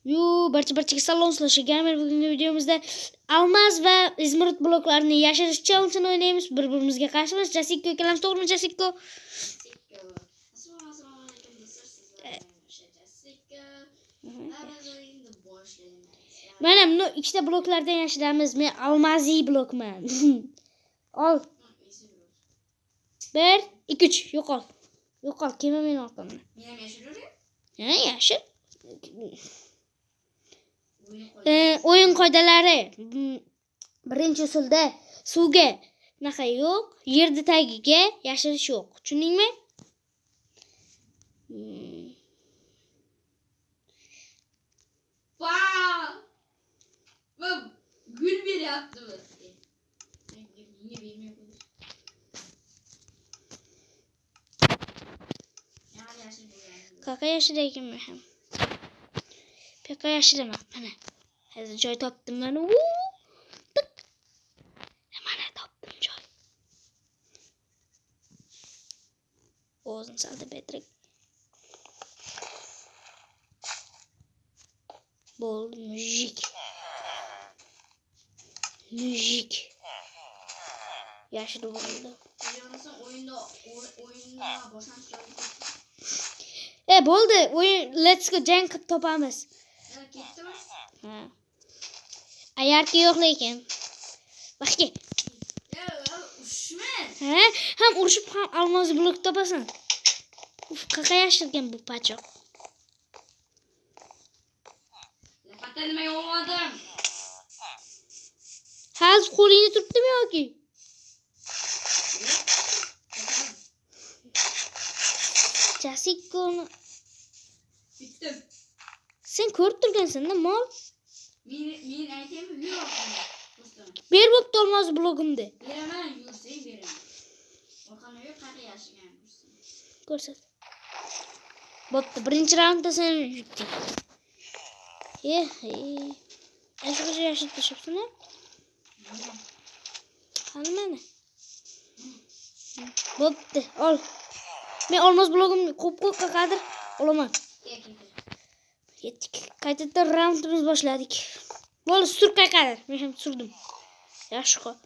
Barcha salom gamer. Bugungi videomizda almaz va izmirit bloklarini yashirish challenge o'ynaymiz. Bir-birimizga qarshimiz. Jasiko kelamiz, to'g'rimi Jasiko? Mana bu ikkita bloklardan yashiramiz. Men almaziy blokman. Ol. 1 2 3 yo'qol. Yo'qol, kelma men orqamdan. Men ham yashiraver. Ha, yashir. O'yin qoidalari. Birinchi usulda suvga naqa yo'q, yerda tagiga yashirish yo'q. Tushundingmi? Gül beryapti. Qaqa yashirayapman ham. Peka yashiraman. Mana. Hozir joy topdim mana. Mana topdim joy. O'zim salda betrik. Bo'ldi mujik. Mujik. Yashirib bo'ldi. O'yinda boshlanish joyi. Bo'ldi. O'yin let's go jang qilib topamiz. Ketdimi? Ha. Ayarki yo'q lekin. Baxki. Ushma. Ha, ham urishib ham almos blok topasan. Qaqa yashirgan bu pachoq. Lapatta nima olmadim? Hozir qo'lingda turibdimi yoki? Jasikoni Bitdim. sen ko'rib turgansan-da, mol. Men aytaymi, yo'q. Do'stim. Ber bo'pti olmos blogimda. Beraman, yursang beraman. Orqamga qaqa yashigan yursin. Ko'rsat. Bo'pti, birinchi raundda sen yutding. Ashqacha yashib tashlabsan-a? Qani mana. Bo'pti, ol. Men olmos blogimni qo'yib qaqadir olaman. Yetdik. Qaytadan raundimiz boshladik. Bo'ldi, sur qaqadir. Men ham surdim. Yaxshi qo'y.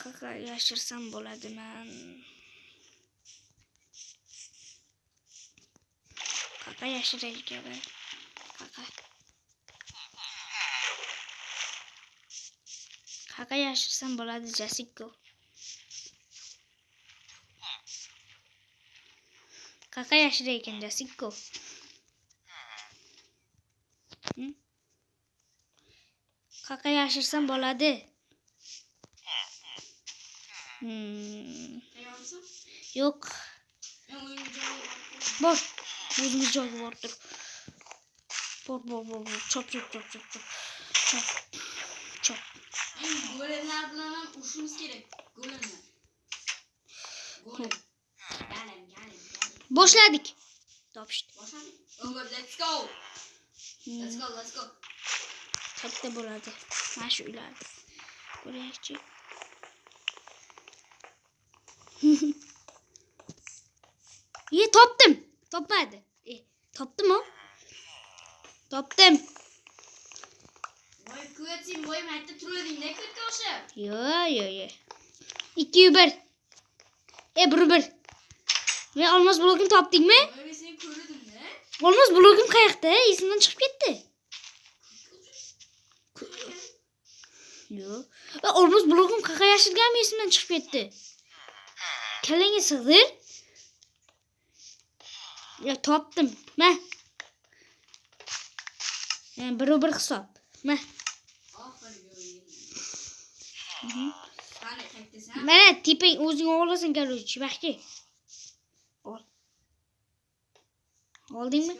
Qaqa yashirsam bo'ladi men. Qaqa yashiray kerak. Qaqa. Qaqa yashirsam bo'ladi Jasiko. Qaqa yashiray ekan Jasiko. Qaqa yashirsam bo'ladi. Yo'q. Bor. O'zimiz joyga bordir. Bor. Chop. Golemlar bilan ham urushimiz kerak. Golemlar. Golem. Galim. Boshladik. Topishdi. Boshladik. Over, let's go. Let's go. Katta bo'ladi. Mana shu uylarda. Ko'raychi. Topdim. Topmadi. Topdim-ku. Topdim. Voy, ko'yating, voy, mayda turading-da ko'tga o'xshab. Yo. 2-1. 1-1. Men olmos blogimni topdingmi? Voy, men seni ko'rdim-da. Olmos blogim qayoqda? Esimdan chiqib ketdi. Yo. Olmos blogim qaqa yashirganmi esimdan chiqib ketdi. Kalangga sig'dir. Ya topdim. Men 1-1 hisob. Men. Qani qaytasan? Mana tepang o'zing olasan galuvchi, baxki. Ol. Oldingmi?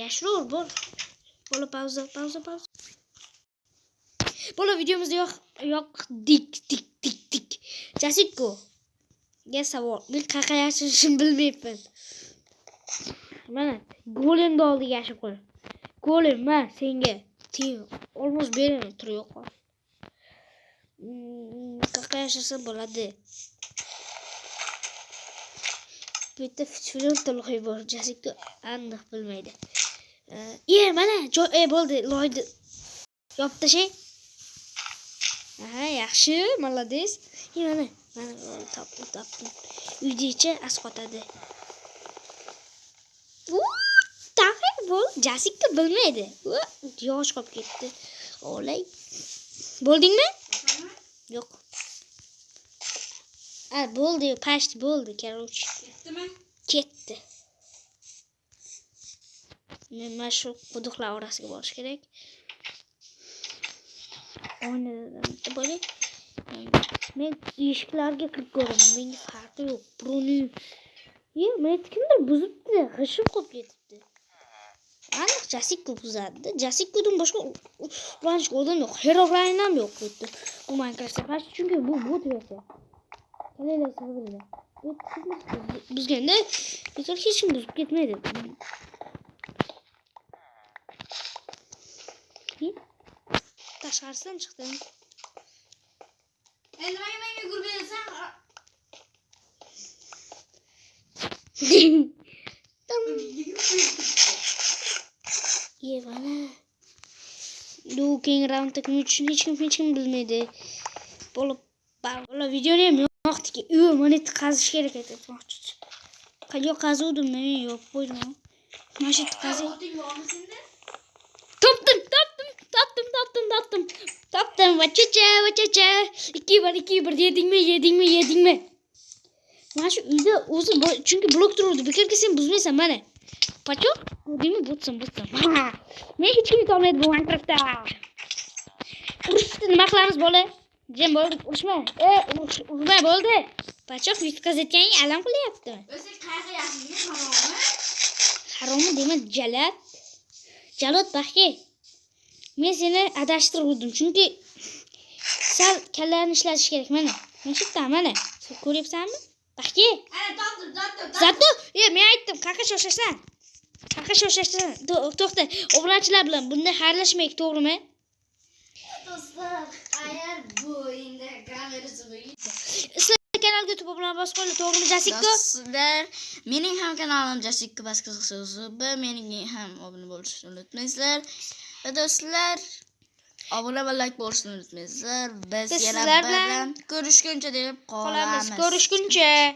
Yashiraver, bor. Bola pauza. Bola videomizda yo'q. Jasiko. Savol. Men qaqa yashirishimni bilmayman. Mana golemni oldiga yashib qo'y. Golem men senga. Olmos beraman, tur yo'qol. Qaqa yashasa bo'ladi. Bu yerda filtr loy bor. Jasika aniq bilmaydi. Mana bo'ldi, loyni yopib tashay. Aha, yaxshi, молодец. Mana topdim. Uydacha asqotadi. Taqib bo'l, Jasika bilmaydi. Yosh qolib ketdi. Olay. Bo'ldingmi? Yo'q. Bo'ldi, pashti bo'ldi, короче. Ketdimi? Ketdi. Men shu quduqlar orasiga borish kerak. O'ynadim bo'li. Men eshiklarga kirib ko'raman. Menga farqi yo'q. Birovning men kimdir buzibdi, g'ishib qolib ketibdi. Aniq Jasika buzadi. Jasikadan boshqa ulanishga odam yo'q. Herobrine ham yo'q bu yerda. Bu Minecraftda past chunki bu bot versiya. Qanday sabablar? Buzganda bekor hech kim buzib ketmaydi. Tashqarisidan chiqdim. Endi men yugurib kelsam, Mana. Bu keyingi raundda kim uchun hech kim bilmaydi. Bo'lib, videoni ham yo'qdiki, mana yerda qazish kerak aytmoqchi. Qayerga qazuvdim men, yo'q qo'ydim. Mana shu yerda qazish. oting bormi senda? Topdim. Vachacha. 2-1 yedingmi? Mana shu uyda o'zi chunki blok turuvdi. Bekorga sen buzmaysan mana. Pachoq, ko'rdingmi? Butsin. Men hech kim yutolmaydi bu Minecraftda. Urushni nima qilamiz bola? Jam bo'ldi, urushma. Urma bo'ldi. Pachoq yutqazayotganing alam qilyaptimi? O'zi qayerga yashaysiz, harommi? Harommi dema, jalot baxki. Men seni adashtirdim chunki sal kallarni ishlatish kerak mana. Mana shu yerda mana. Ko'ryapsanmi? Baxki. Topdim. Zato, men aytdim, qaqa shoshashan. To'xta. Obunachilar bilan bunday xayrlashmaylik, to'g'rimi? Do'stlar, agar bu endi kamerasi bo'lsa, Sizlar kanalga YouTube bilan bosib qo'ying, to'g'rimi Jasika? do'stlar, mening ham kanalim Jasika Baskazso'zi, mening ham obuna bo'lishni unutmaysizlar. Va do'stlar, obuna va like bo'lishni unutmaysizlar. Biz yana Sizlar bilan ko'rishguncha deb qolamiz. Ko'rishguncha.